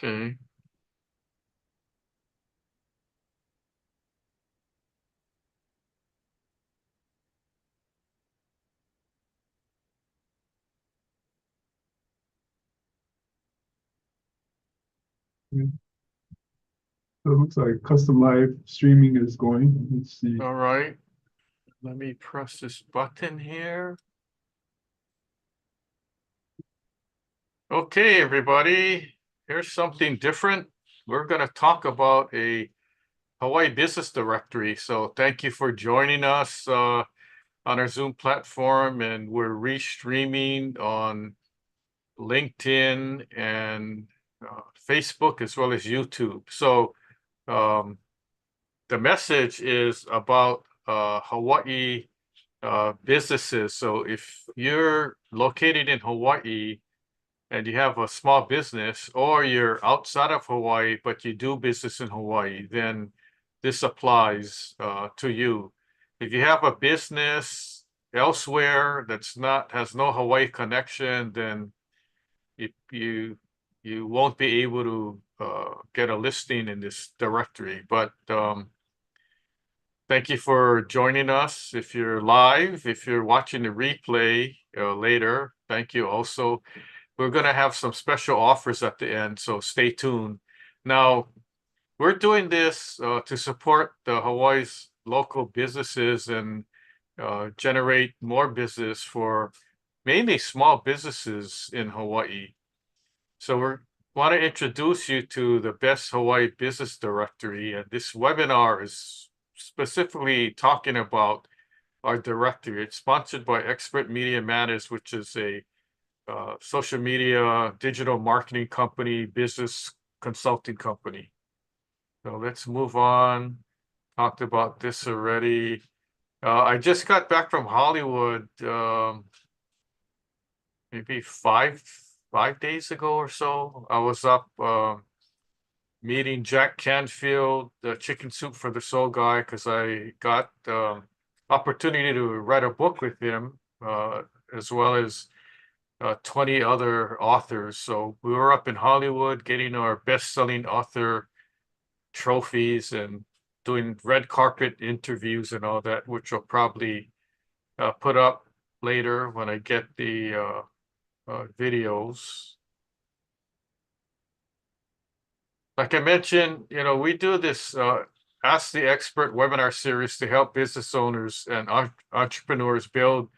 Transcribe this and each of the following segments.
Okay. Yeah. So it looks like custom live streaming is going. Let's see. All right. Let me press this button here. Okay, everybody. Here's something different. We're going to talk about a Hawaii business directory. So thank you for joining us on our Zoom platform. And we're restreaming on LinkedIn and Facebook as well as YouTube. So um, the message is about Hawaii businesses. So if you're located in Hawaii and you have a small business, or you're outside of Hawaii but you do business in Hawaii, then this applies to you. If you have a business elsewhere that's not has no Hawaii connection, then you won't be able to get a listing in this directory. But thank you for joining us. If you're live, if you're watching the replay later, thank you also. We're going to have some special offers at the end, so stay tuned. Now, we're doing this to support the Hawaii's local businesses and generate more business for mainly small businesses in Hawaii. So we want to introduce you to the best Hawaii business directory, and this webinar is specifically talking about our directory. It's sponsored by Expert Media Matters, which is a social media, digital marketing company, business consulting company. So let's move on. Talked about this already. I just got back from Hollywood, maybe five days ago or so. I was up meeting Jack Canfield, the Chicken Soup for the Soul guy, because I got opportunity to write a book with him, as well as 20 other authors. So we were up in Hollywood getting our best-selling author trophies and doing red carpet interviews and all that, which I'll probably put up later when I get the videos. Like I mentioned, we do this Ask the Expert webinar series to help business owners and entrepreneurs build,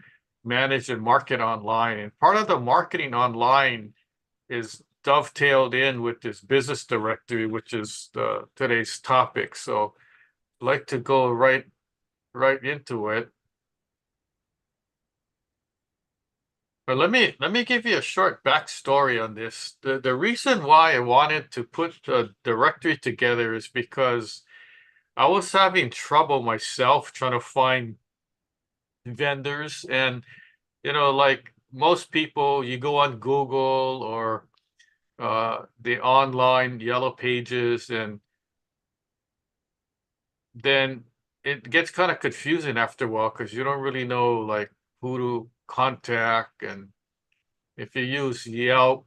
manage, and market online. And part of the marketing online is dovetailed in with this business directory, which is today's topic. So I'd like to go right into it. But let me give you a short backstory on this. The reason why I wanted to put a directory together is because I was having trouble myself trying to find vendors. And like most people, you go on Google or the online yellow pages, and then it gets kind of confusing after a while because you don't really know like who to contact. And if you use Yelp,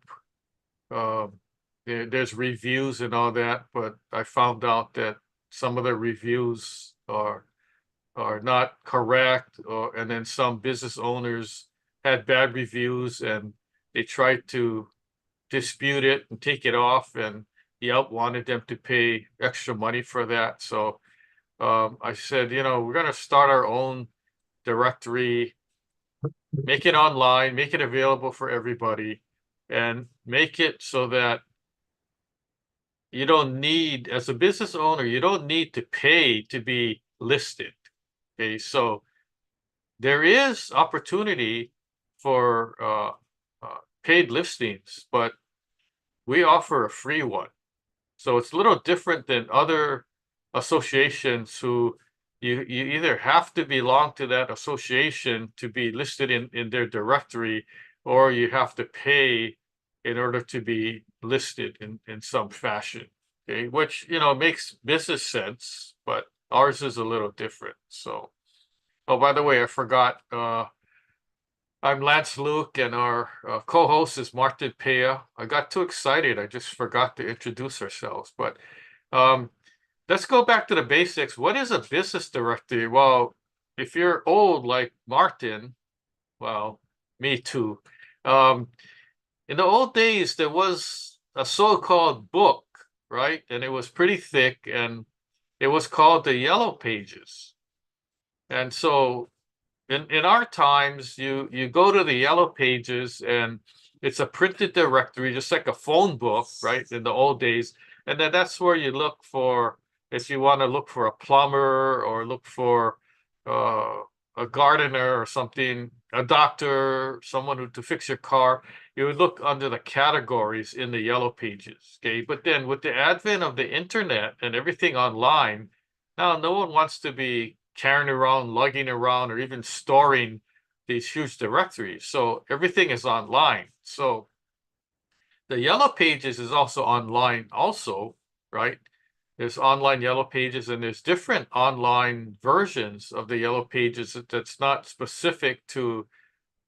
uh, there's reviews and all that, but I found out that some of the reviews are not correct, and then some business owners had bad reviews and they tried to dispute it and take it off, and Yelp wanted them to pay extra money for that. So I said, we're going to start our own directory, make it online, make it available for everybody, and make it so that you don't need, as a business owner, you don't need to pay to be listed. Okay, so there is opportunity for paid listings, but we offer a free one. So it's a little different than other associations who you either have to belong to that association to be listed in their directory, or you have to pay in order to be listed in some fashion. Okay, which makes business sense, but ours is a little different. So, oh, by the way, I forgot. I'm Lance Luke, and our co-host is Martin Pea. I got too excited. I just forgot to introduce ourselves. But um, let's go back to the basics. What is a business directory? Well, if you're old like Martin, well, me too. Um, in the old days, there was a so-called book, right? And it was pretty thick, and it was called the Yellow Pages. And so in our times, you go to the Yellow Pages, and it's a printed directory, just like a phone book, right? In the old days, and then that's where you look for if you want to look for a plumber or look for uh, a gardener or something, a doctor, someone to fix your car. You would look under the categories in the Yellow Pages, okay? But then with the advent of the internet and everything online, now no one wants to be carrying around, lugging around, or even storing these huge directories. So everything is online. So the Yellow Pages is also online also, right? There's online Yellow Pages, and there's different online versions of the Yellow Pages that's not specific to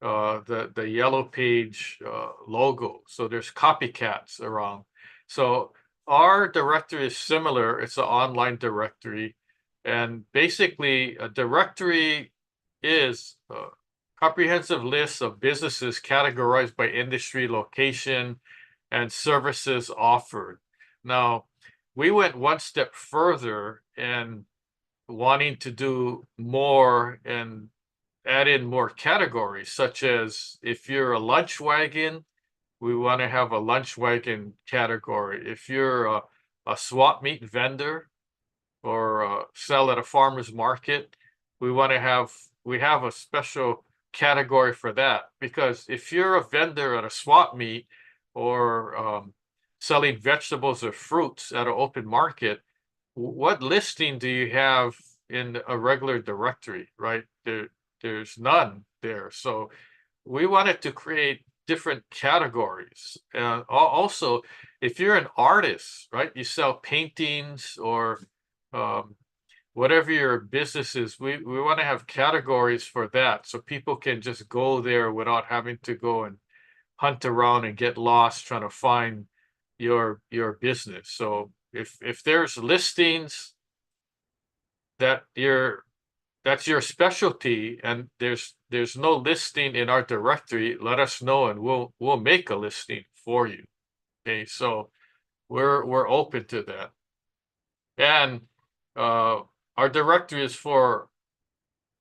the Yellow Page logo. So there's copycats around. So our directory is similar. It's an online directory. And basically, a directory is a comprehensive list of businesses categorized by industry, location, and services offered. Now, we went one step further and wanting to do more and add in more categories, such as if you're a lunch wagon, we want to have a lunch wagon category. If you're a swap meet vendor or sell at a farmer's market, we have a special category for that. Because if you're a vendor at a swap meet or selling vegetables or fruits at an open market, what listing do you have in a regular directory, right? There's none there. So we wanted to create different categories. Also, if you're an artist, right, you sell paintings or um, whatever your business is, we want to have categories for that so people can just go there without having to go and hunt around and get lost trying to find your business. So if there's listings that that's your specialty and there's no listing in our directory, let us know and we'll make a listing for you. Okay, so we're open to that. And uh, our directory is for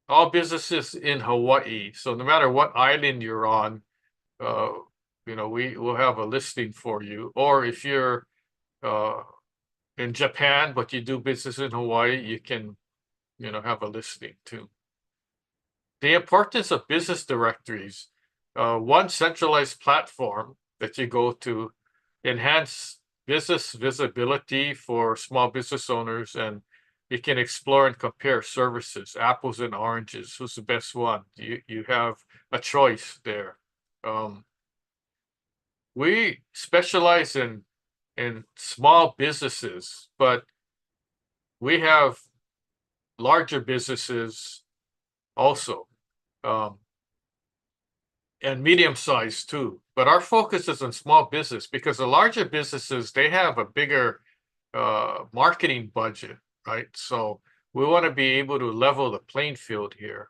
all businesses in Hawaii. So no matter what island you're on, uh, we will have a listing for you. Or if you're uh, in Japan, but you do business in Hawaii, you can, have a listing too. The importance of business directories. One centralized platform that you go to enhance business visibility for small business owners, and you can explore and compare services, apples and oranges. Who's the best one? You have a choice there. We specialize in small businesses, but we have larger businesses also. And medium sized too. But our focus is on small business because the larger businesses, they have a bigger marketing budget, right? So we want to be able to level the playing field here.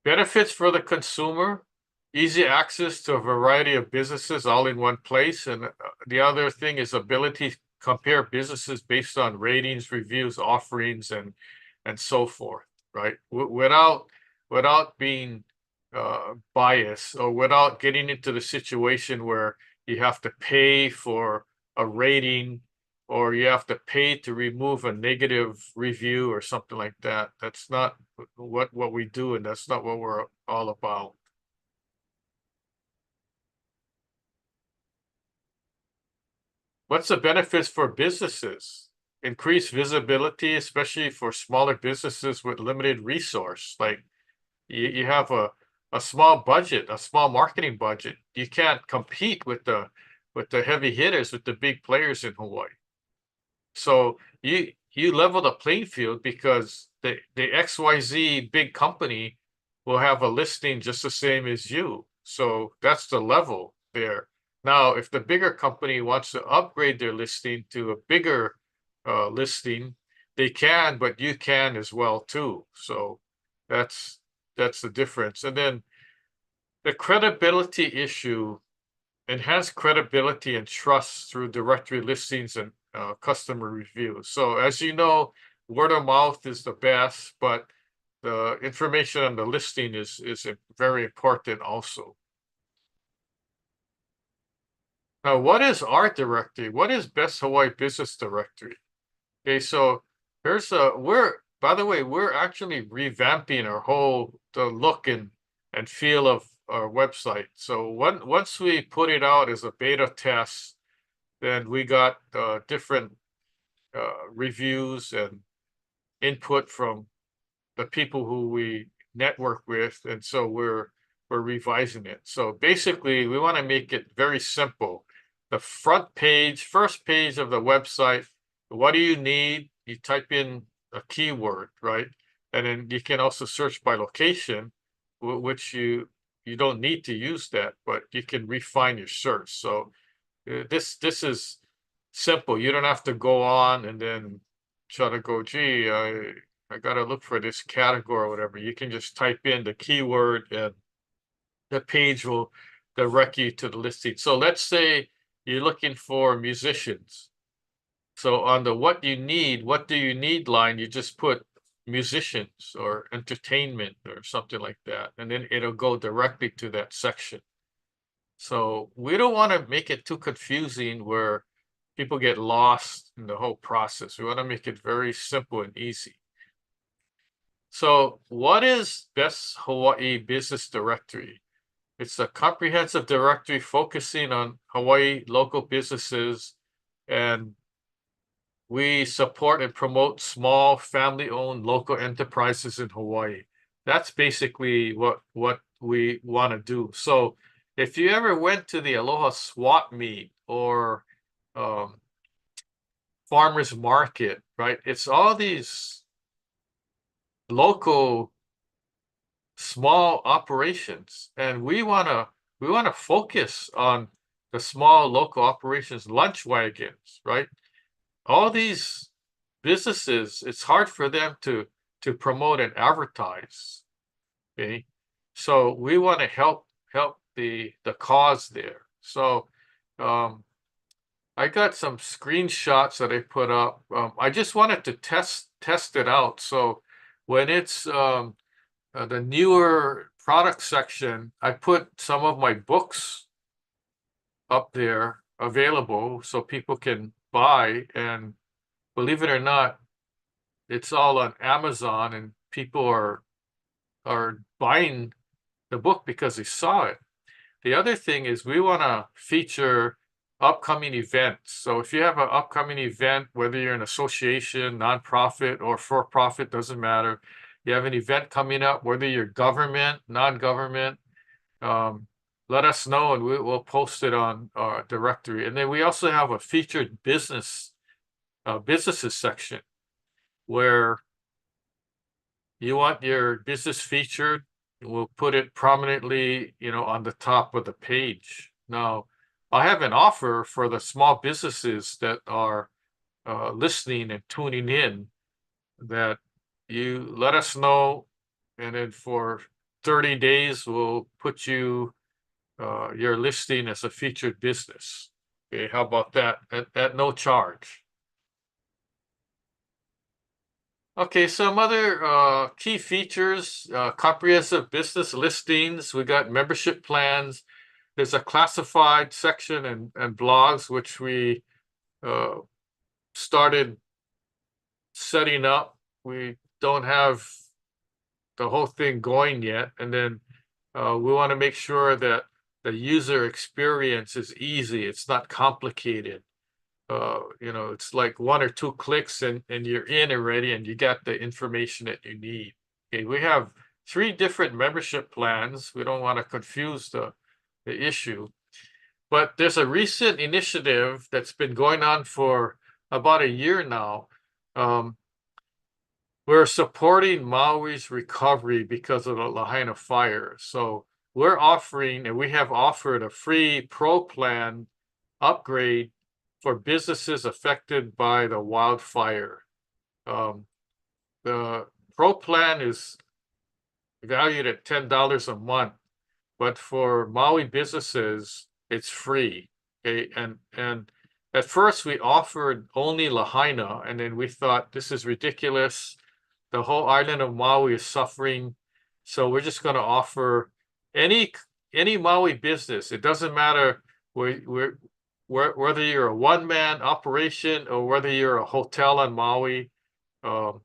Benefits for the consumer, easy access to a variety of businesses all in one place. And the other thing is ability to compare businesses based on ratings, reviews, offerings, and so forth, right? Without being bias or without getting into the situation where you have to pay for a rating or you have to pay to remove a negative review or something like that. That's not what we do, and that's not what we're all about. What's the benefits for businesses? Increased visibility, especially for smaller businesses with limited resource. Like you have a small budget, a small marketing budget. You can't compete with the heavy hitters, with the big players in Hawaii. So you level the playing field because the XYZ big company will have a listing just the same as you. So that's the level there. Now, if the bigger company wants to upgrade their listing to a bigger listing, they can, but you can as well too. So that's the difference. And then the credibility issue, enhance credibility and trust through directory listings and customer reviews. So as you know, word of mouth is the best, but the information on the listing is very important also. Now, what is our directory? What is Best Hawaii Business Directory? Okay, so by the way, we're actually revamping our whole the look and feel of our website. So once we put it out as a beta test, then we got different reviews and input from the people who we network with, and so we're revising it. So basically, we want to make it very simple. The front page, first page of the website, what do you need? You type in a keyword, right? And then you can also search by location, which you don't need to use that, but you can refine your search. So this is simple. You don't have to go on and then try to go, gee, I gotta look for this category or whatever. You can just type in the keyword and the page will direct you to the listing. So let's say you're looking for musicians. So on the what do you need line, you just put musicians or entertainment or something like that, and then it'll go directly to that section. So we don't want to make it too confusing where people get lost in the whole process. We want to make it very simple and easy. So what is Best Hawaii Business Directory? It's a comprehensive directory focusing on Hawaii local businesses, and we support and promote small family-owned local enterprises in Hawaii. That's basically what we want to do. So if you ever went to the Aloha Swap Meet or farmers market, right? It's all these local small operations, and we want to focus on the small local operations, lunch wagons, right? All these businesses, it's hard for them to promote and advertise. Okay, so we want to help the cause there. So I got some screenshots that I put up. I just wanted to test it out. So when it's the newer product section, I put some of my books up there available so people can buy. And believe it or not, it's all on Amazon, and people are buying the book because they saw it. The other thing is we want to feature upcoming events. So if you have an upcoming event, whether you're an association, nonprofit, or for-profit, doesn't matter. You have an event coming up, whether you're government, non-government, let us know and we'll post it on our directory. And then we also have a featured businesses section where you want your business featured. We'll put it prominently, on the top of the page. Now, I have an offer for the small businesses that are listening and tuning in, that you let us know, and then for 30 days, we'll put you your listing as a featured business. Okay, how about that? At no charge. Okay, some other key features, comprehensive business listings. We got membership plans. There's a classified section and blogs, which we started setting up. We don't have the whole thing going yet. And then we want to make sure that the user experience is easy. It's not complicated. It's like 1 or 2 clicks and you're in already, and you got the information that you need. Okay, we have 3 different membership plans. We don't want to confuse the issue, but there's a recent initiative that's been going on for about a year now, we're supporting Maui's recovery because of the Lahaina fire. So we're offering, and we have offered a free pro plan upgrade for businesses affected by the wildfire. The pro plan is valued at $10 a month, but for Maui businesses, it's free. Okay, and at first we offered only Lahaina, and then we thought this is ridiculous. The whole island of Maui is suffering, so we're just going to offer any Maui business. It doesn't matter whether you're a one-man operation or whether you're a hotel on Maui. Um,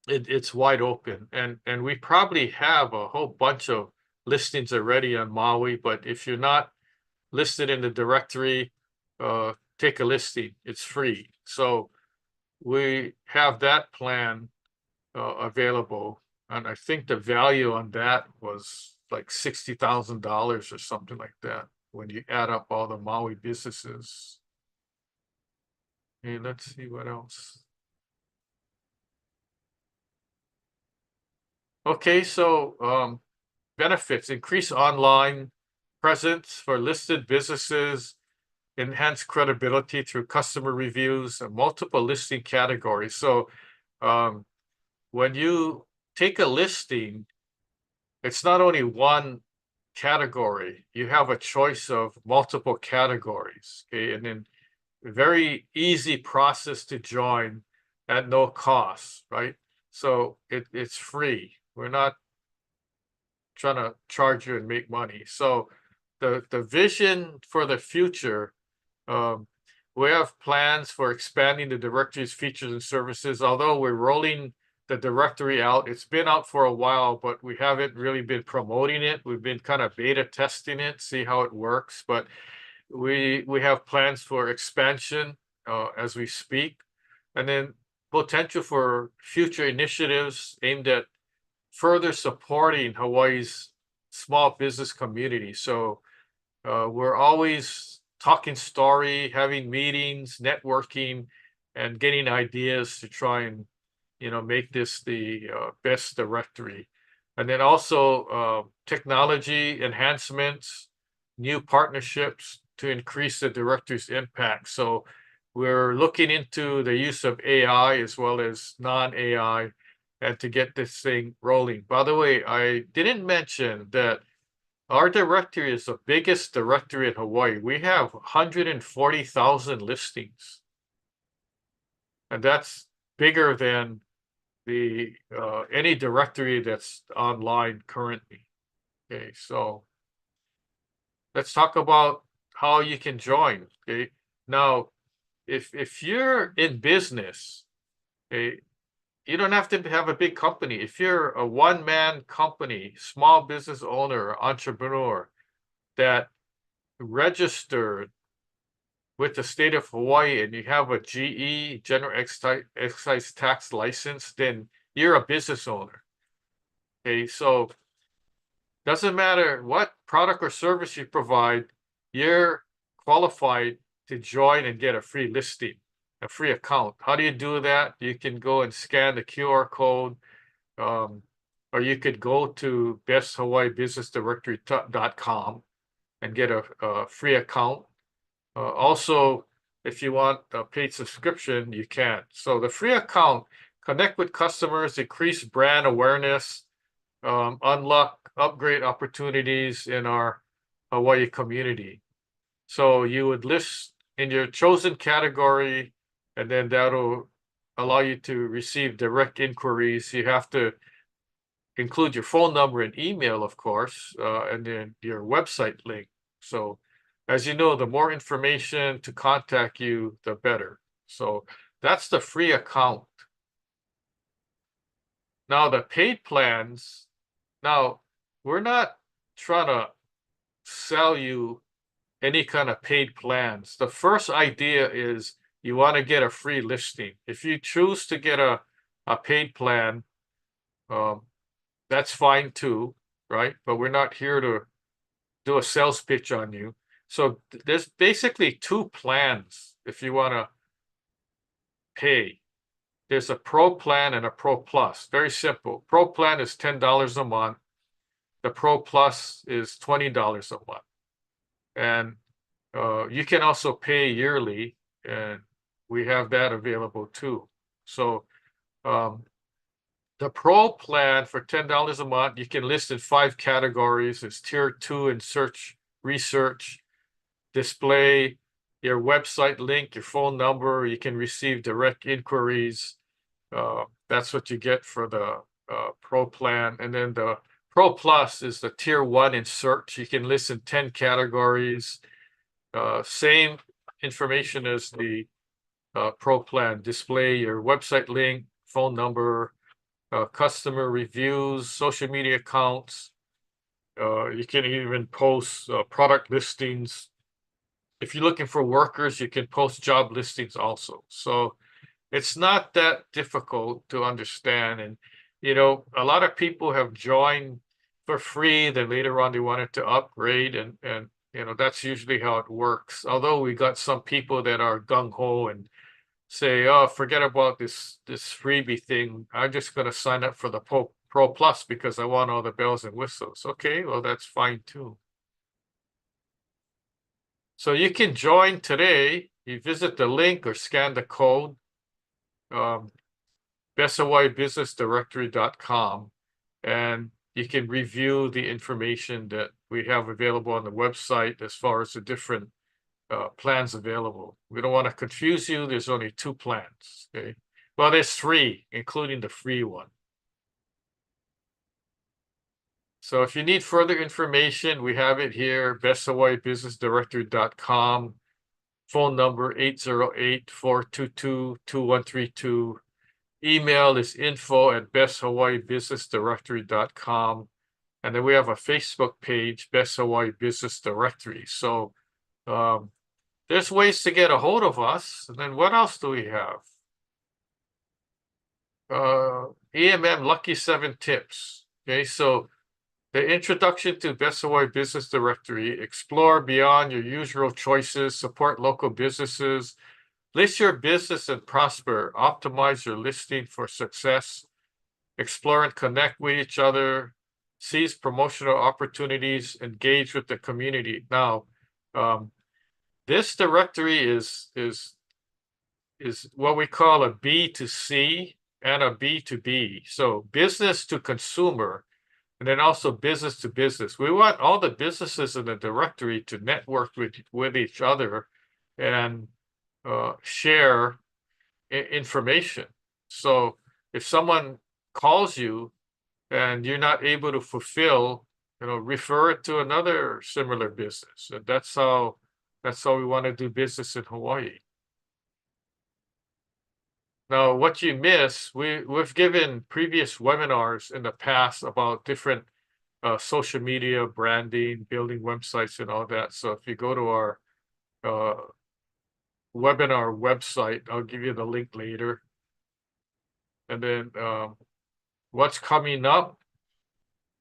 it's wide open, and we probably have a whole bunch of listings already on Maui. But if you're not listed in the directory, take a listing. It's free. So we have that plan available, and I think the value on that was like $60,000 or something like that when you add up all the Maui businesses. And let's see what else. Okay, so benefits: increase online presence for listed businesses, enhance credibility through customer reviews, and multiple listing categories. So when you take a listing, it's not only one category. You have a choice of multiple categories, okay? And then very easy process to join at no cost, right? So it's free. We're not trying to charge you and make money. So the vision for the future, we have plans for expanding the directory's features and services. Although we're rolling the directory out, it's been out for a while, but we haven't really been promoting it. We've been kind of beta testing it, see how it works. But we have plans for expansion as we speak, and then potential for future initiatives aimed at further supporting Hawaii's small business community. So we're always talking story, having meetings, networking, and getting ideas to try and make this the best directory. And then also technology enhancements, new partnerships to increase the directory's impact. So we're looking into the use of AI as well as non-AI, and to get this thing rolling. By the way, I didn't mention that our directory is the biggest directory in Hawaii. We have 140,000 listings, and that's bigger than the any directory that's online currently. Okay, so let's talk about how you can join. Okay, now if you're in business, okay, you don't have to have a big company. If you're a one-man company, small business owner, or entrepreneur that registered with the state of Hawaii and you have a GE, General Excise Tax license, then you're a business owner. Okay, so doesn't matter what product or service you provide, you're qualified to join and get a free listing, a free account. How do you do that? You can go and scan the QR code, or you could go to besthawaiibusinessdirectory.com and get a free account. Also, if you want a paid subscription, you can. So the free account, connect with customers, increase brand awareness, unlock upgrade opportunities in our Hawaii community. So you would list in your chosen category, and then that'll allow you to receive direct inquiries. You have to include your phone number and email, of course, and then your website link. So as you know, the more information to contact you, the better. So that's the free account. Now the paid plans, now we're not trying to sell you any kind of paid plans. The first idea is you want to get a free listing. If you choose to get a paid plan, that's fine too, right? But we're not here to do a sales pitch on you. So there's basically two plans if you want to pay. there's a Pro plan and a Pro Plus. Very simple. Pro plan is $10 a month. The Pro Plus is $20 a month. And you can also pay yearly, and we have that available too. So the Pro plan for $10 a month, you can list in 5 categories. It's tier 2 in search, research, display, your website link, your phone number. You can receive direct inquiries. That's what you get for the Pro plan. And then the Pro Plus is the tier 1 in search. You can list in 10 categories. Same information as the Pro plan. Display your website link, phone number, customer reviews, social media accounts. You can even post product listings. If you're looking for workers, you can post job listings also. So it's not that difficult to understand. And, a lot of people have joined for free, then later on they wanted to upgrade, and that's usually how it works. Although we got some people that are gung-ho and say, oh, forget about this freebie thing. I'm just going to sign up for the Pro Plus because I want all the bells and whistles. Okay, well, that's fine too. So you can join today. You visit the link or scan the code, besthawaiibusinessdirectory.com, and you can review the information that we have available on the website as far as the different plans available. We don't want to confuse you. There's only 2 plans. Okay. Well, there's 3, including the free one. So if you need further information, we have it here, besthawaiibusinessdirectory.com, phone number 808-422-2132. Email is info@besthawaiibusinessdirectory.com. And then we have a Facebook page, Best Hawaii Business Directory. So there's ways to get a hold of us. And then what else do we have? EMM Lucky 7 Tips. Okay, so the introduction to Best Hawaii Business Directory, explore beyond your usual choices, support local businesses, list your business and prosper, optimize your listing for success, explore and connect with each other, seize promotional opportunities, engage with the community. Now, this directory is what we call a B2C and a B2B. So business to consumer, and then also business to business. We want all the businesses in the directory to network with each other and share information. So if someone calls you and you're not able to fulfill, refer it to another similar business. And that's how we want to do business in Hawaii. Now, what you miss, we've given previous webinars in the past about different social media, branding, building websites, and all that. So if you go to our webinar website, I'll give you the link later. And then what's coming up?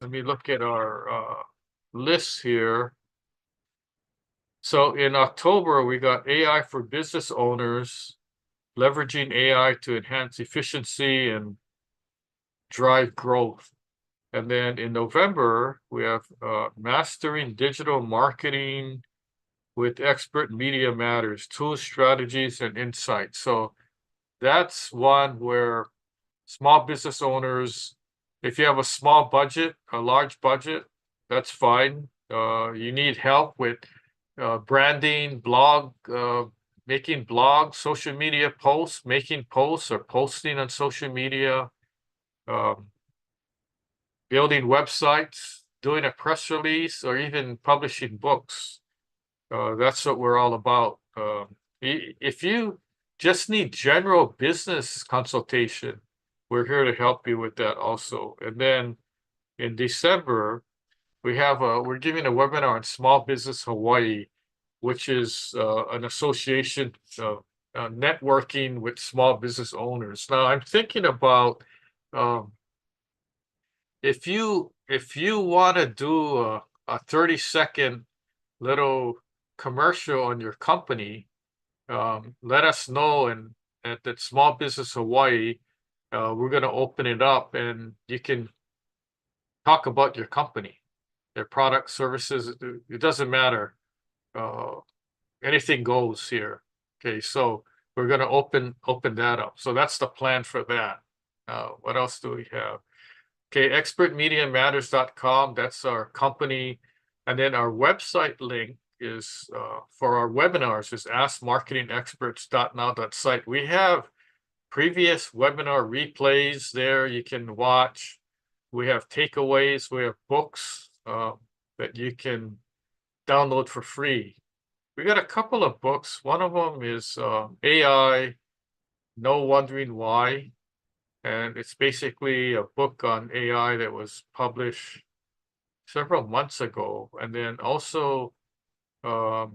Let me look at our lists here. So in October, we got AI for business owners, leveraging AI to enhance efficiency and drive growth. And then in November, we have mastering digital marketing with expert media matters, tools, strategies, and insights. So that's one where small business owners, if you have a small budget, a large budget, that's fine. You need help with branding, making blogs, social media posts, making posts or posting on social media, building websites, doing a press release, or even publishing books. That's what we're all about. If you just need general business consultation, we're here to help you with that also. And then in December, we're giving a webinar on Small Business Hawaii, which is an association networking with small business owners. Now, I'm thinking about if you want to do a 30-second little commercial on your company, let us know, and at that Small Business Hawaii, we're going to open it up and you can talk about your company, their product, services. It doesn't matter. Uh, anything goes here. Okay, so we're going to open that up. So that's the plan for that. What else do we have? Okay, expertmediamatters.com. That's our company. And then our website link is for our webinars is askmarketingexperts.now.site. We have previous webinar replays there you can watch. We have takeaways. We have books that you can download for free. We got a couple of books. One of them is AI, No Wondering Why. And it's basically a book on AI that was published several months ago. And then also a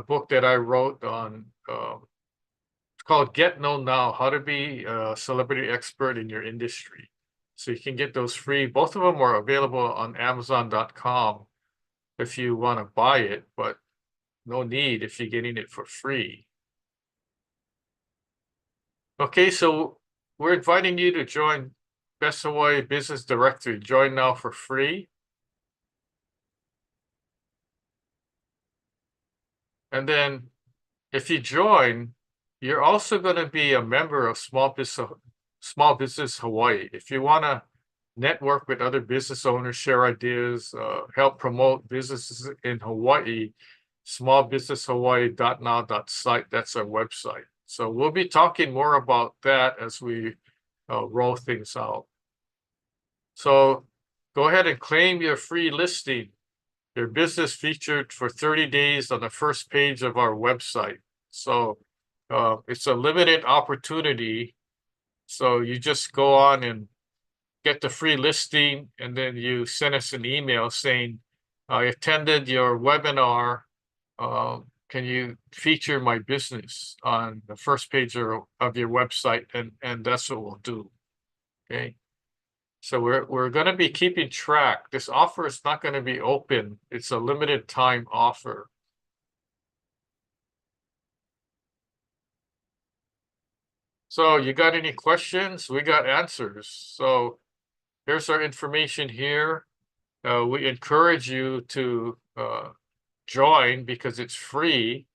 book that I wrote on, it's called Get Known Now, How to Be a Celebrity Expert in Your Industry. So you can get those free. Both of them are available on Amazon.com if you want to buy it, but no need if you're getting it for free. Okay, so we're inviting you to join Best Hawaii Business Directory. Join now for free. And then if you join, you're also going to be a member of Small Business Hawaii. If you want to network with other business owners, share ideas, help promote businesses in Hawaii, smallbusinesshawaii.now.site. That's our website. So we'll be talking more about that as we roll things out. So go ahead and claim your free listing. Your business featured for 30 days on the first page of our website. So it's a limited opportunity. So you just go on and get the free listing, and then you send us an email saying, I attended your webinar. Can you feature my business on the first page of your website? And that's what we'll do. Okay. So we're going to be keeping track. This offer is not going to be open. It's a limited time offer. So you got any questions? We got answers. So here's our information here. We encourage you to join because it's free.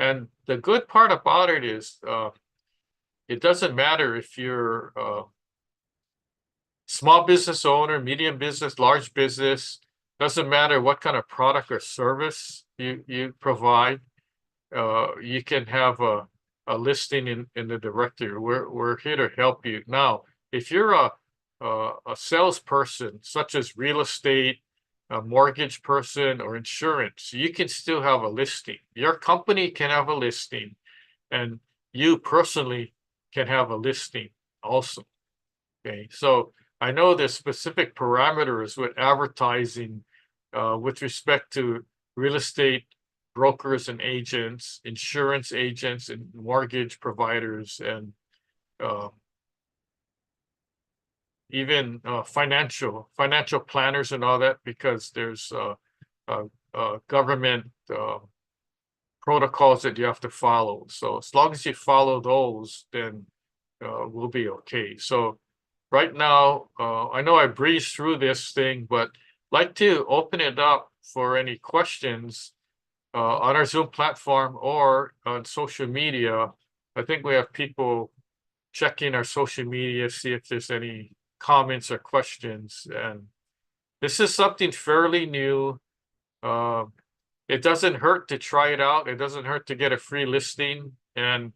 And the good part about it is it doesn't matter if you're small business owner, medium business, large business, doesn't matter what kind of product or service you provide. You can have a listing in the directory. We're here to help you. Now, if you're a salesperson, such as real estate, a mortgage person, or insurance, you can still have a listing. Your company can have a listing, and you personally can have a listing also. Okay, so I know there's specific parameters with advertising with respect to real estate brokers and agents, insurance agents, and mortgage providers, and even financial planners and all that, because there's government protocols that you have to follow. So as long as you follow those, then we'll be okay. So right now, I know I breezed through this thing, but like to open it up for any questions on our Zoom platform or on social media. I think we have people checking our social media, see if there's any comments or questions. And this is something fairly new. It doesn't hurt to try it out. It doesn't hurt to get a free listing. And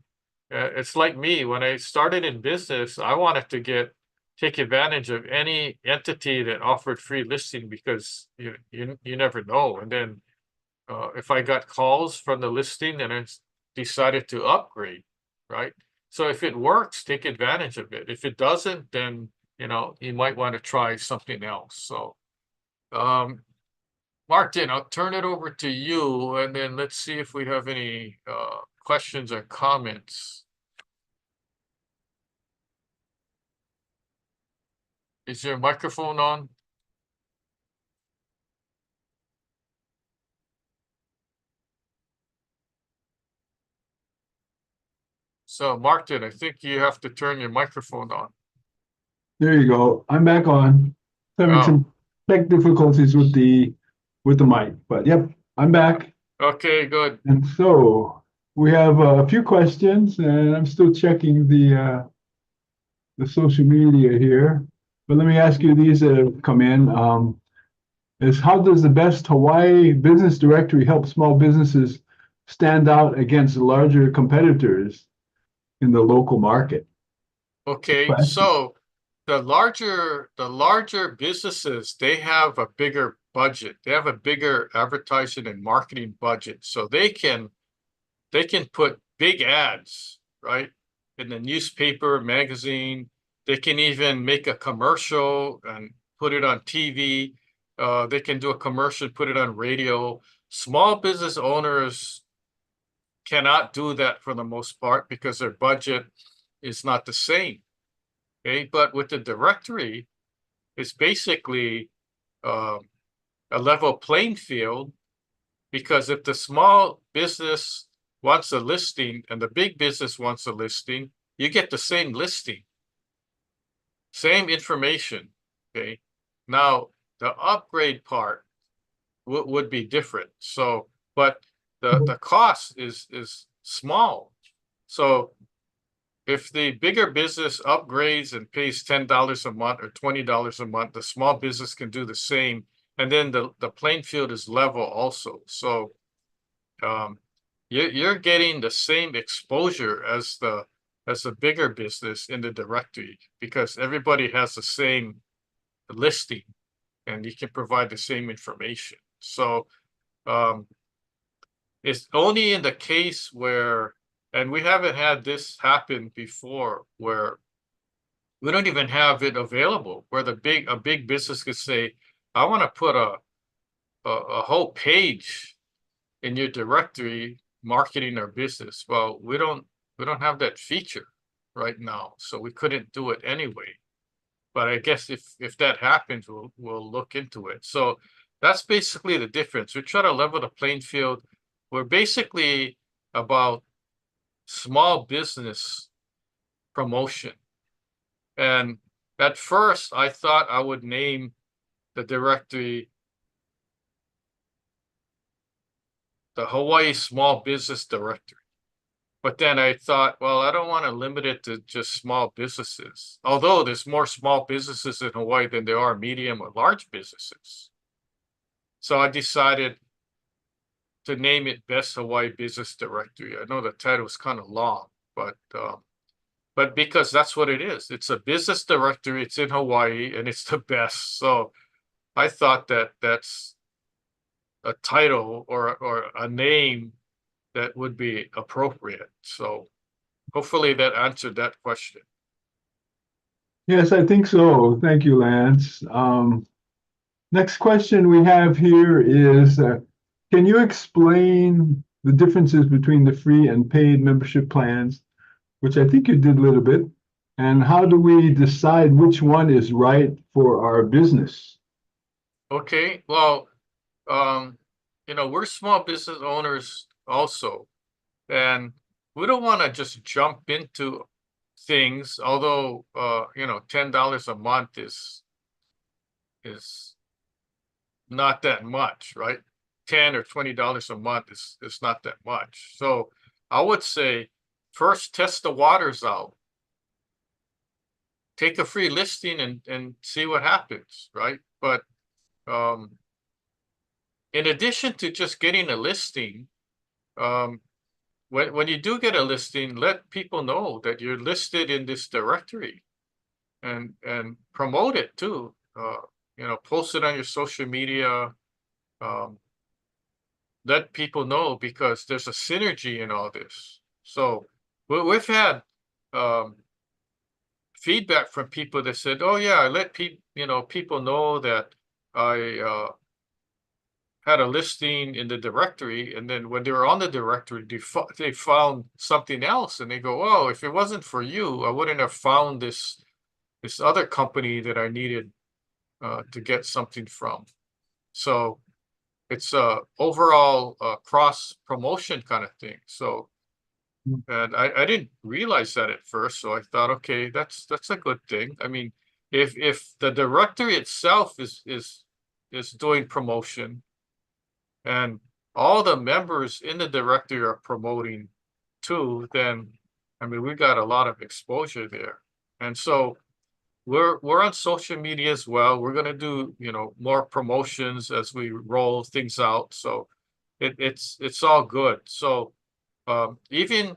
it's like me, when I started in business, I wanted to take advantage of any entity that offered free listing because you never know. And then if I got calls from the listing, then I decided to upgrade, right? So if it works, take advantage of it. If it doesn't, then you might want to try something else. So Martin, I'll turn it over to you, and then let's see if we have any questions or comments. Is your microphone on? So Martin, I think you have to turn your microphone on. There you go. I'm back on. Having Oh, some tech difficulties with the mic, but yep, I'm back. okay, good. And so we have a few questions, and I'm still checking the social media here. But let me ask you these that have come in. Is how does the best Hawaii business directory help small businesses stand out against larger competitors in the local market? Okay, Question. so the larger businesses, they have a bigger budget. They have a bigger advertising and marketing budget. So they can put big ads, right? In the newspaper, magazine. They can even make a commercial and put it on TV. They can do a commercial, put it on radio. Small business owners cannot do that for the most part because their budget is not the same. Okay, but with the directory, it's basically um, a level playing field because if the small business wants a listing and the big business wants a listing, you get the same listing, same information. Okay. Now, the upgrade part would be different. So, but the cost is small. So if the bigger business upgrades and pays $10 a month or $20 a month, the small business can do the same. And then the playing field is level also. So um, you're getting the same exposure as the bigger business in the directory because everybody has the same listing and you can provide the same information. So um, it's only in the case where, and we haven't had this happen before, where we don't even have it available, where a big business could say, I want to put a whole page in your directory marketing our business. Well, we don't have that feature right now, so we couldn't do it anyway. But I guess if that happens, we'll look into it. So that's basically the difference. We try to level the playing field. We're basically about small business promotion. And at first, I thought I would name the directory the Hawaii Small Business Directory. But then I thought, well, I don't want to limit it to just small businesses. Although there's more small businesses in Hawaii than there are medium or large businesses. So I decided to name it Best Hawaii Business Directory. I know the title is kind of long, but because that's what it is. It's a business directory. It's in Hawaii and it's the best. So I thought that that's a title or a name that would be appropriate. So hopefully that answered that question. Yes, I think so. Thank you, Lance. Next question we have here is, can you explain the differences between the free and paid membership plans, which I think you did a little bit, and how do we decide which one is right for our business? Okay, well, um, we're small business owners also, and we don't want to just jump into things, although $10 a month is not that much, right? 10 or $20 a month is not that much. So I would say first test the waters out. Take a free listing and see what happens, right? But um, in addition to just getting a listing, um, when you do get a listing, let people know that you're listed in this directory and promote it too. Post it on your social media. Um, let people know because there's a synergy in all this. So we've had um, feedback from people that said, "Oh yeah, I let people know that I had a listing in the directory, and then when they were on the directory, they found something else, and they go, oh, if it wasn't for you, I wouldn't have found this other company that I needed to get something from." So it's a overall cross promotion kind of thing. So And I didn't realize that at first, so I thought, okay, that's a good thing. I mean, if the directory itself is doing promotion and all the members in the directory are promoting too, then I mean we got a lot of exposure there. And so we're on social media as well. We're gonna do, more promotions as we roll things out. So it's all good. So even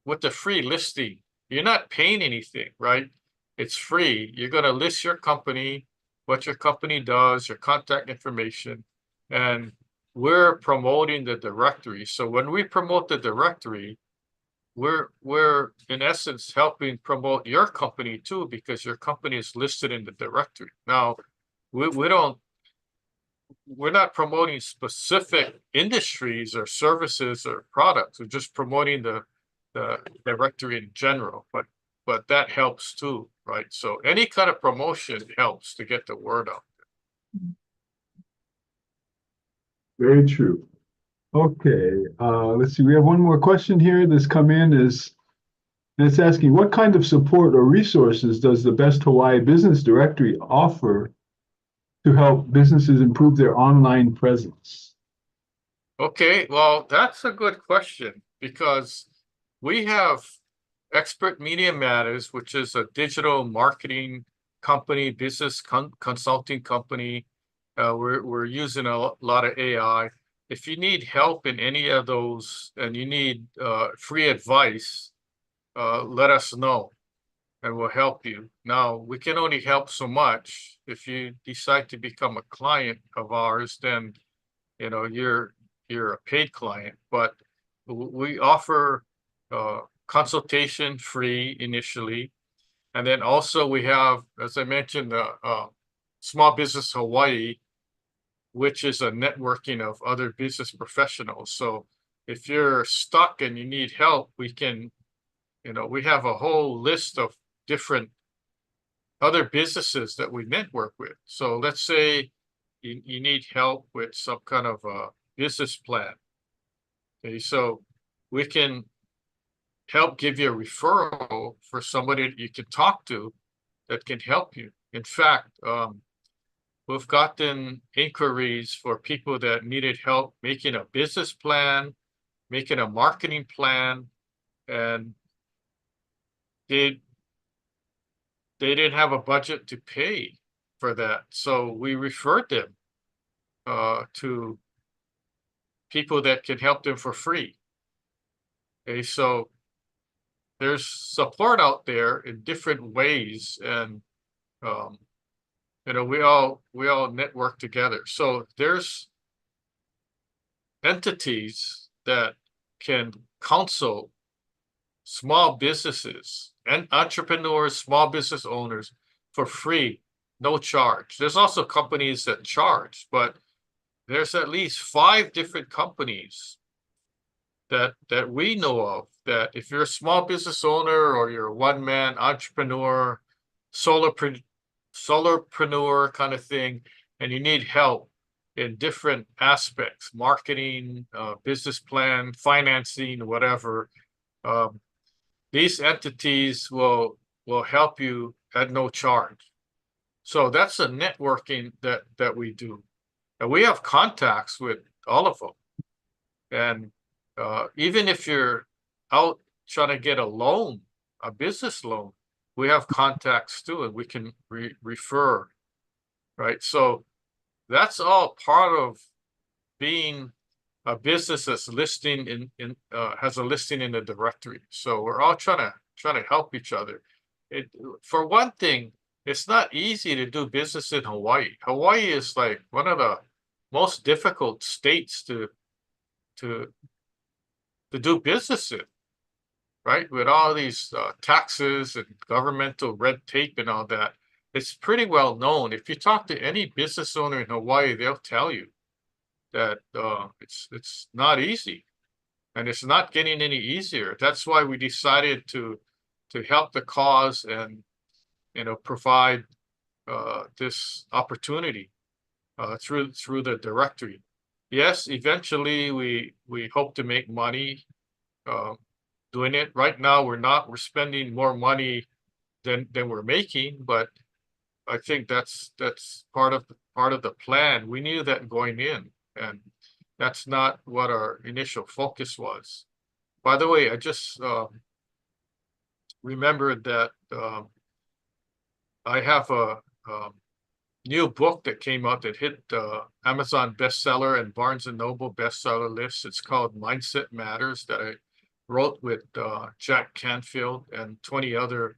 with the free listing, you're not paying anything, right? It's free. You're going to list your company, what your company does, your contact information, and we're promoting the directory. So when we promote the directory, we're in essence helping promote your company too, because your company is listed in the directory. Now, we don't we're not promoting specific industries or services or products. We're just promoting the directory in general, but that helps too, right? So any kind of promotion helps to get the word out. Very true. Okay, let's see. We have one more question here that's come in. And it's asking, what kind of support or resources does the Best Hawaii Business Directory offer to help businesses improve their online presence? Okay, well, that's a good question because we have Expert Media Matters, which is a digital marketing company, business consulting company. We're using a lot of AI. If you need help in any of those and you need free advice, let us know and we'll help you. Now, we can only help so much. If you decide to become a client of ours, then you're a paid client, but we offer consultation free initially. And then also we have, as I mentioned, Small Business Hawaii, which is a networking of other business professionals. So if you're stuck and you need help, we have a whole list of different other businesses that we network with. So let's say you need help with some kind of a business plan. Okay, so we can help give you a referral for somebody that you can talk to that can help you. In fact, we've gotten inquiries for people that needed help making a business plan, making a marketing plan, and they didn't have a budget to pay for that. So we referred them to people that can help them for free. Okay, so there's support out there in different ways, and um, we all network together. So there's entities that can counsel small businesses and entrepreneurs, small business owners for free, no charge. There's also companies that charge, but there's at least 5 different companies that we know of that if you're a small business owner or you're a one-man entrepreneur, solarpreneur kind of thing, and you need help in different aspects, marketing, business plan, financing, whatever, these entities will help you at no charge. So that's a networking that we do. And we have contacts with all of them. And even if you're out trying to get a loan, a business loan, we have contacts too, and we can refer, right? So that's all part of being a business that's listing has a listing in the directory. So we're all trying to help each other. For one thing, it's not easy to do business in Hawaii. Hawaii is like one of the most difficult states to do business in, right? With all these taxes and governmental red tape and all that. It's pretty well known. If you talk to any business owner in Hawaii, they'll tell you that it's not easy, and it's not getting any easier. That's why we decided to help the cause and provide this opportunity through the directory. Yes, eventually we hope to make money doing it. Right now, we're not. We're spending more money than we're making, but I think that's part of the plan. We knew that going in, and that's not what our initial focus was. By the way, I just remembered that I have a new book that came out that hit Amazon bestseller and Barnes and Noble bestseller lists. It's called Mindset Matters, that I wrote with Jack Canfield and 20 other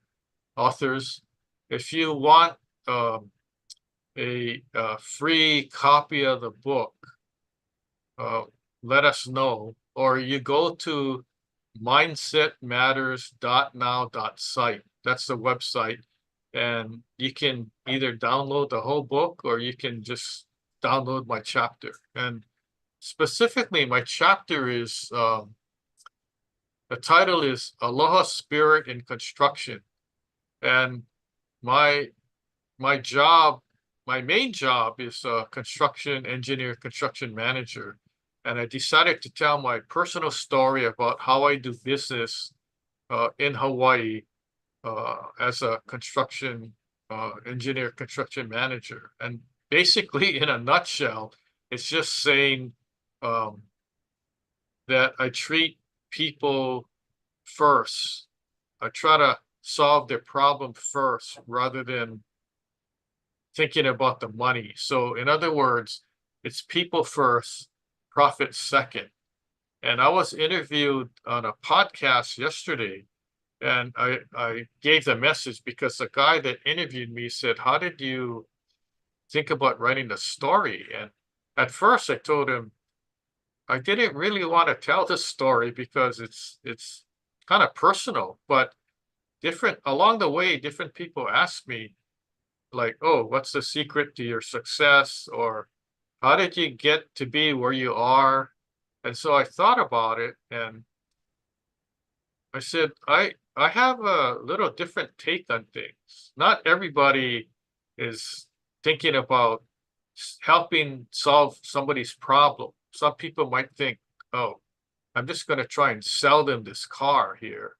authors. If you want a free copy of the book, let us know, or you go to mindsetmatters.now.site. That's the website, and you can either download the whole book or you can just download my chapter. And specifically, my chapter is the title is Aloha Spirit in Construction, and my job, my main job is a construction engineer, construction manager. And I decided to tell my personal story about how I do business in Hawaii as a construction engineer, construction manager. And basically, in a nutshell, it's just saying that I treat people first. I try to solve their problem first rather than thinking about the money. So in other words, it's people first, profit second. And I was interviewed on a podcast yesterday, and I gave the message because the guy that interviewed me said, "How did you think about writing the story?" And at first I told him I didn't really want to tell the story because it's kind of personal, but different along the way, different people asked me, like, "Oh, what's the secret to your success?" Or "How did you get to be where you are?" And so I thought about it, and I said, I have a little different take on things. Not everybody is thinking about helping solve somebody's problem. Some people might think, "Oh, I'm just going to try and sell them this car here,"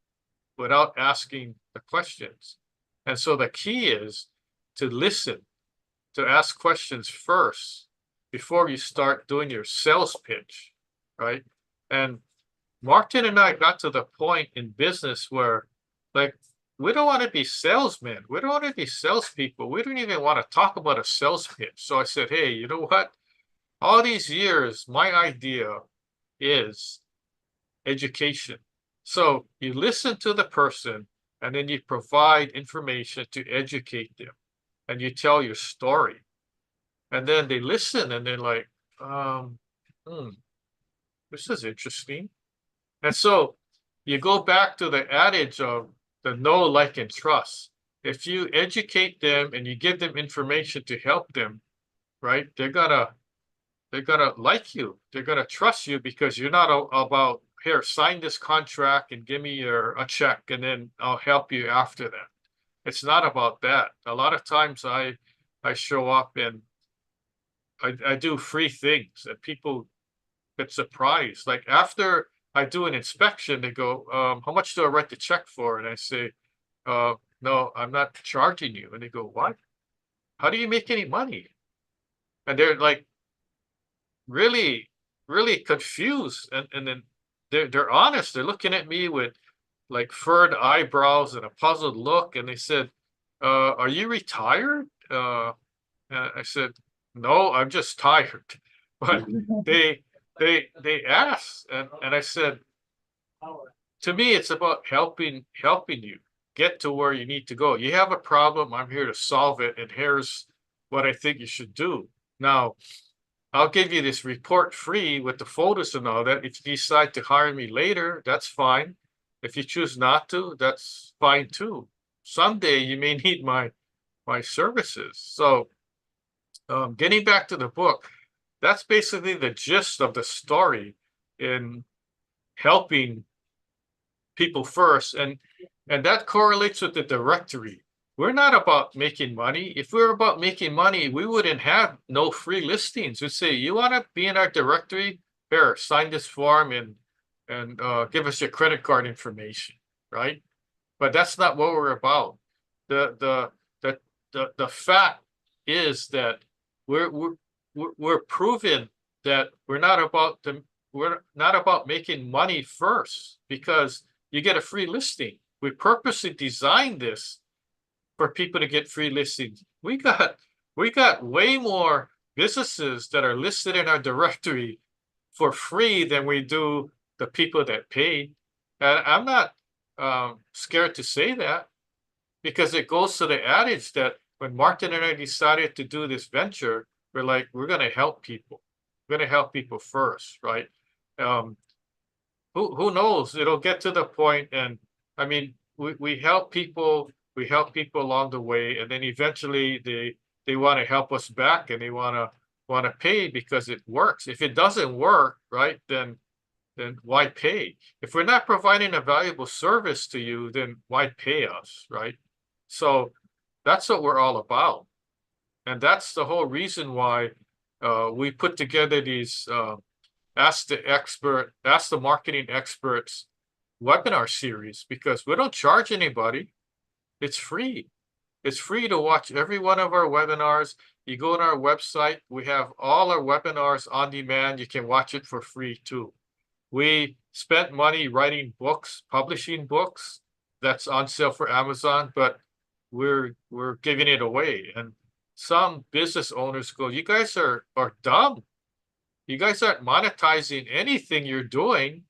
without asking the questions. And so the key is to listen, to ask questions first before you start doing your sales pitch, right? And Martin and I got to the point in business where, like, we don't want to be salesmen. We don't want to be salespeople. We don't even want to talk about a sales pitch. So I said, "Hey, you know what? All these years, my idea is education." So you listen to the person and then you provide information to educate them, and you tell your story. And then they listen and they're like, this is interesting. And so you go back to the adage of the know, like, and trust. If you educate them and you give them information to help them, right, they're gonna like you. They're gonna trust you because you're not about, "Here, sign this contract and give me a check, and then I'll help you after that." It's not about that. A lot of times I show up and I do free things, and people get surprised. Like after I do an inspection, they go, "How much do I write the check for?" And I say, "No, I'm not charging you." And they go, "What? How do you make any money?" And they're like really, really confused. And then they're honest. They're looking at me with like furrowed eyebrows and a puzzled look. And they said, "Are you retired?" And I said, "No, I'm just tired." But they asked, and I said, to me, it's about helping you get to where you need to go. You have a problem, I'm here to solve it, and here's what I think you should do. Now, I'll give you this report free with the photos and all that. If you decide to hire me later, that's fine. If you choose not to, that's fine too. Someday you may need my services. So getting back to the book, that's basically the gist of the story in helping people first. And that correlates with the directory. We're not about making money. If we were about making money, we wouldn't have no free listings. We'd say, "You want to be in our directory? Here, sign this form and and give us your credit card information, right? But that's not what we're about. The the fact is that we're we're we're proven that we're not about making money first, because you get a free listing. We purposely designed this for people to get free listings. We got way more businesses that are listed in our directory for free than we do the people that pay. And I'm not scared to say that, because it goes to the adage that when Martin and I decided to do this venture, we're like, we're going to help people. We're going to help people first, right? Um, who knows? It'll get to the point, and I mean, we help people. We help people along the way, and then eventually they want to help us back, and they want to pay because it works. If it doesn't work, right, then why pay? If we're not providing a valuable service to you, then why pay us, right? So that's what we're all about. And that's the whole reason why we put together these Ask the Marketing Experts webinar series, because we don't charge anybody. It's free. It's free to watch every one of our webinars. You go on our website, we have all our webinars on demand. You can watch it for free too. We spent money writing books, publishing books that's on sale for Amazon, but we're giving it away. And some business owners go, you guys are dumb. You guys aren't monetizing anything you're doing.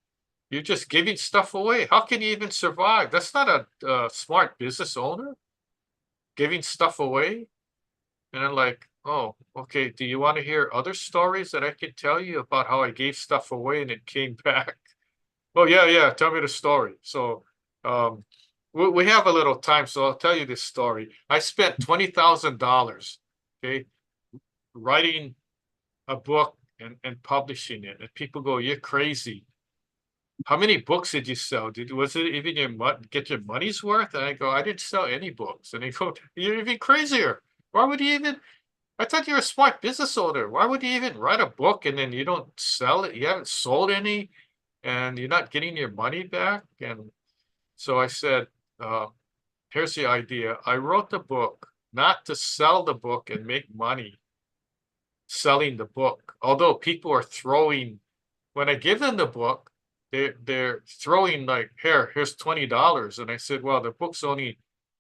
You're just giving stuff away. How can you even survive? That's not a smart business owner, giving stuff away. And I'm like, oh, okay. Do you want to hear other stories that I can tell you about how I gave stuff away and it came back? Oh, yeah, yeah. Tell me the story. So we have a little time, so I'll tell you this story. I spent $20,000, okay, writing a book and publishing it. And people go, you're crazy. How many books did you sell? Was it even get your money's worth? And I go, I didn't sell any books. And they go, you're even crazier. Why would you even? I thought you're a smart business owner. Why would you even write a book and then you don't sell it? You haven't sold any, and you're not getting your money back. And so I said, here's the idea. I wrote the book not to sell the book and make money selling the book. Although people are throwing, when I give them the book, they're throwing like, here's $20. And I said, well, the book's only,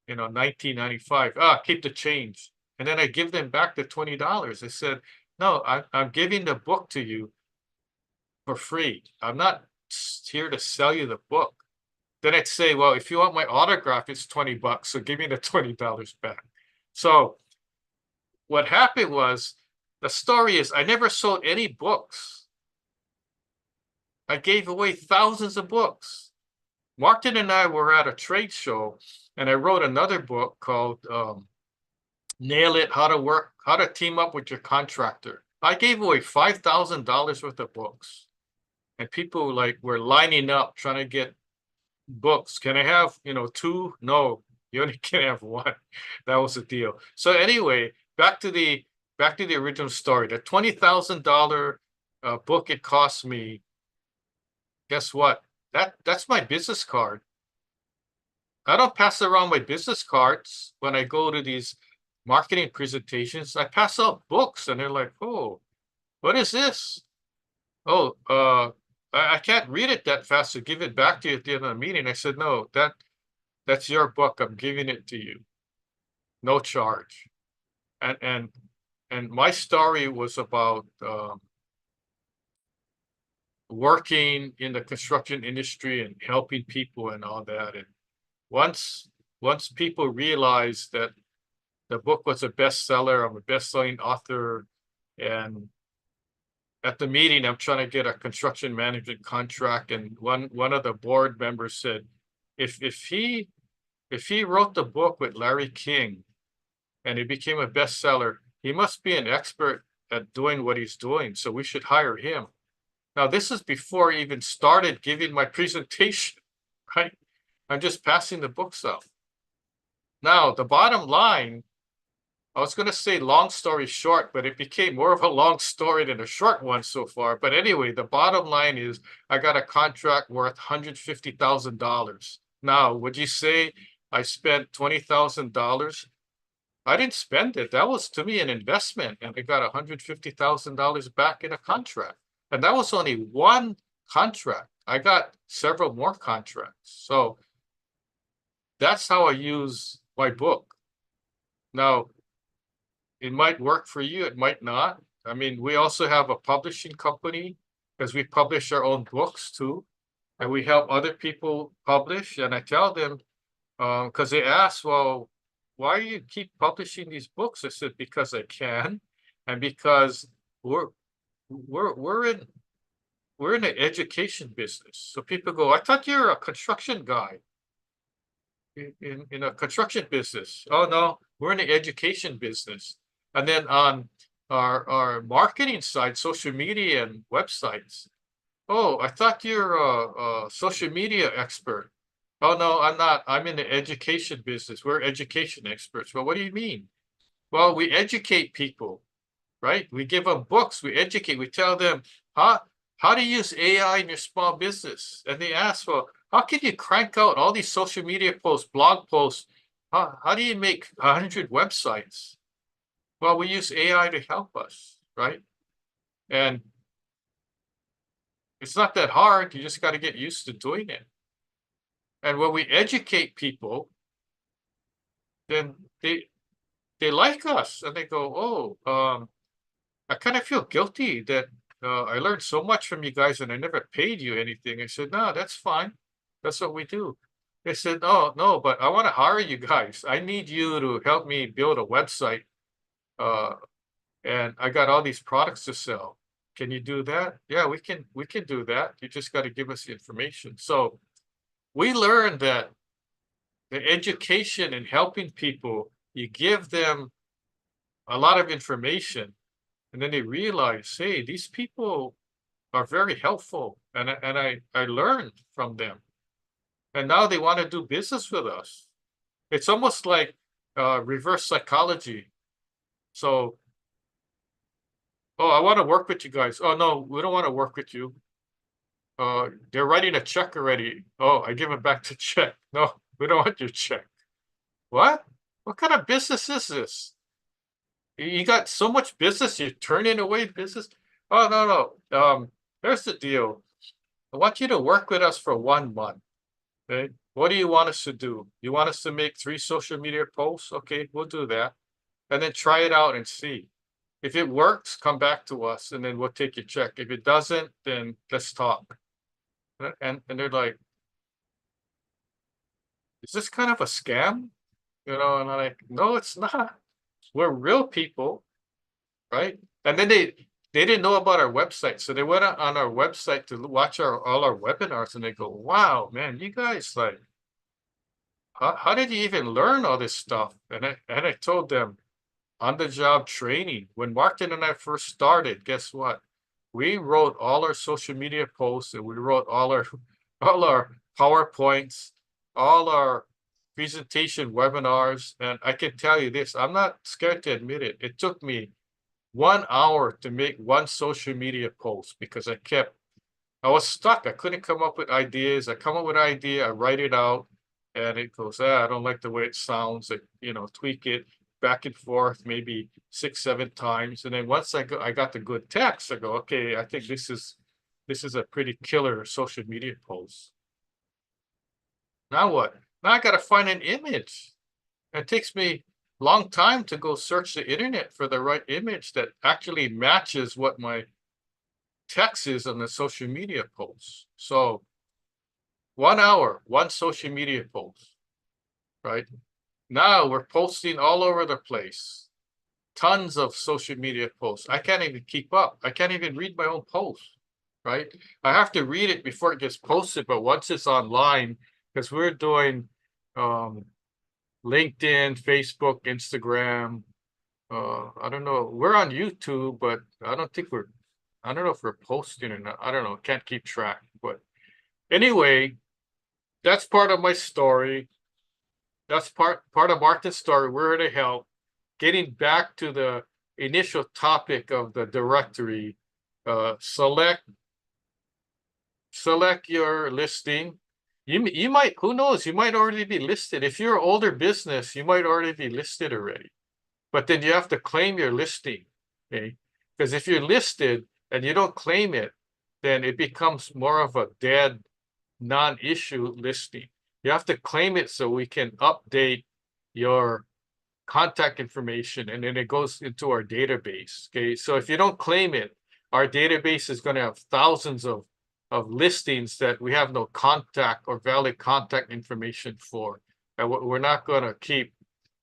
$19.95. Keep the change. And then I give them back the $20. I said, no, I'm giving the book to you for free. I'm not here to sell you the book. Then I'd say, well, if you want my autograph, it's $20, so give me the $20 back. So what happened was, the story is, I never sold any books. I gave away thousands of books. Martin and I were at a trade show, and I wrote another book called Nail It, How to Team Up with Your Contractor. I gave away $5,000 worth of books, and people were lining up trying to get books. Can I have, two? No, you only can have one. That was the deal. So anyway, back to the original story. The $20,000 book it cost me. Guess what? That's my business card. I don't pass around my business cards when I go to these marketing presentations. I pass out books, and they're like, "Oh, what is this? Oh, I can't read it that fast, so give it back to you at the end of the meeting." I said, "No, that's your book. I'm giving it to you, no charge." And my story was about working in the construction industry and helping people and all that. And once people realized that the book was a bestseller, I'm a best-selling author, and at the meeting, I'm trying to get a construction management contract, and one of the board members said, if he wrote the book with Larry King and it became a bestseller, he must be an expert at doing what he's doing, so we should hire him. Now, this is before I even started giving my presentation, right? I'm just passing the books out. Now, the bottom line I was going to say long story short, but it became more of a long story than a short one so far. But anyway, the bottom line is I got a contract worth $150,000. Now, would you say I spent $20,000? I didn't spend it. That was to me an investment, and I got $150,000 back in a contract. And that was only one contract. I got several more contracts. So that's how I use my book. Now, it might work for you, it might not. I mean, we also have a publishing company because we publish our own books too, and we help other people publish. And I tell them, because they ask, well, why do you keep publishing these books? I said, because I can, and because we're we're in we're in the education business. So people go, I thought you're a construction guy in a construction business. Oh no, we're in the education business. And then on our marketing side, social media and websites. Oh, I thought you're a social media expert. Oh no, I'm not. I'm in the education business. We're education experts. Well, what do you mean? Well, we educate people, right? We give them books, we educate, we tell them how how to use AI in your small business. And they ask, well, how can you crank out all these social media posts, blog posts? How do you make 100 websites? Well, we use AI to help us, right? And it's not that hard. You just got to get used to doing it. And when we educate people, then they like us and they go, oh, I kind of feel guilty that I learned so much from you guys and I never paid you anything. I said, no, that's fine. That's what we do. They said, oh, no, but I want to hire you guys. I need you to help me build a website. Uh, and I got all these products to sell. Can you do that? Yeah, we can do that. You just got to give us the information. So we learned that the education and helping people, you give them a lot of information, and then they realize, hey, these people are very helpful, and I learned from them, and now they want to do business with us. It's almost like reverse psychology. So, oh, I want to work with you guys. Oh no, we don't want to work with you. They're writing a check already. Oh, I give them back the check. No, we don't want your check. What? What kind of business is this? You got so much business, you're turning away business? Oh, no, no. Here's the deal. I want you to work with us for 1 month. Okay. What do you want us to do? You want us to make 3 social media posts? Okay, we'll do that. And then try it out and see. If it works, come back to us and then we'll take your check. If it doesn't, then let's talk. And they're like, is this kind of a scam? And I'm like, no, it's not. We're real people, right? And then they didn't know about our website, so they went on our website to watch all our webinars, and they go, "Wow, man, you guys like, how did you even learn all this stuff?" And I told them, on the job training. When Martin and I first started, guess what? We wrote all our social media posts, and we wrote all our all our PowerPoints, all our presentation webinars. And I can tell you this, I'm not scared to admit it. It took me 1 hour to make one social media post because I was stuck. I couldn't come up with ideas. I come up with an idea, I write it out, and it goes, I don't like the way it sounds. Tweak it back and forth, maybe 6, 7 times. And then once I got the good text, I go, okay, I think this is a pretty killer social media post. Now what? Now I gotta find an image. It takes me a long time to go search the internet for the right image that actually matches what my text is on the social media post. So 1 hour, one social media post, right? Now we're posting all over the place. Tons of social media posts. I can't even keep up. I can't even read my own post, right? I have to read it before it gets posted, but once it's online, because we're doing LinkedIn, Facebook, Instagram. I don't know. We're on YouTube, but I don't know if we're posting or not. I don't know. Can't keep track. But anyway, that's part of my story. That's part of Martin's story. We're here to help. getting back to the initial topic of the directory, select your listing. You might, who knows, you might already be listed. If you're an older business, you might already be listed already. But then you have to claim your listing, okay? Because if you're listed and you don't claim it, then it becomes more of a dead, non-issue listing. You have to claim it so we can update your contact information, and then it goes into our database, okay? So if you don't claim it, our database is going to have thousands of listings that we have no contact or valid contact information for. And we're not going to keep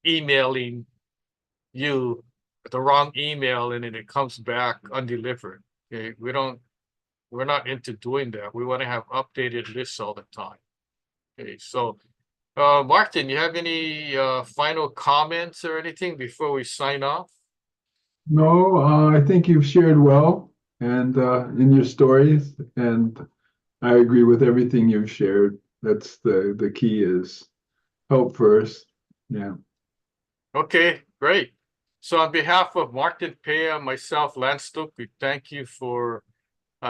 emailing you the wrong email and then it comes back undelivered. Okay, we're not into doing that. We want to have updated lists all the time. Okay, so Martin, you have any final comments or anything before we sign off? No, I think you've shared well and in your stories, and I agree with everything you've shared. That's the key is help first. Yeah. Okay, great. So on behalf of Martin Pea, myself, Lance Stuck, we thank you for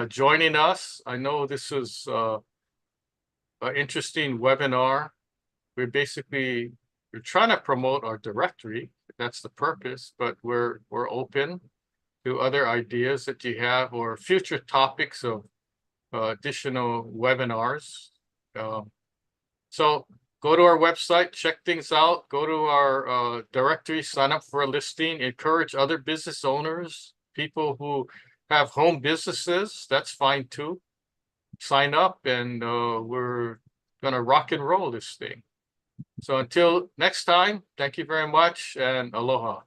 joining us. I know this was an interesting webinar. We're trying to promote our directory. That's the purpose, but we're open to other ideas that you have or future topics of additional webinars. So go to our website, check things out, go to our directory, sign up for a listing, encourage other business owners, people who have home businesses, that's fine too. Sign up and we're gonna rock and roll this thing. So until next time, thank you very much and aloha.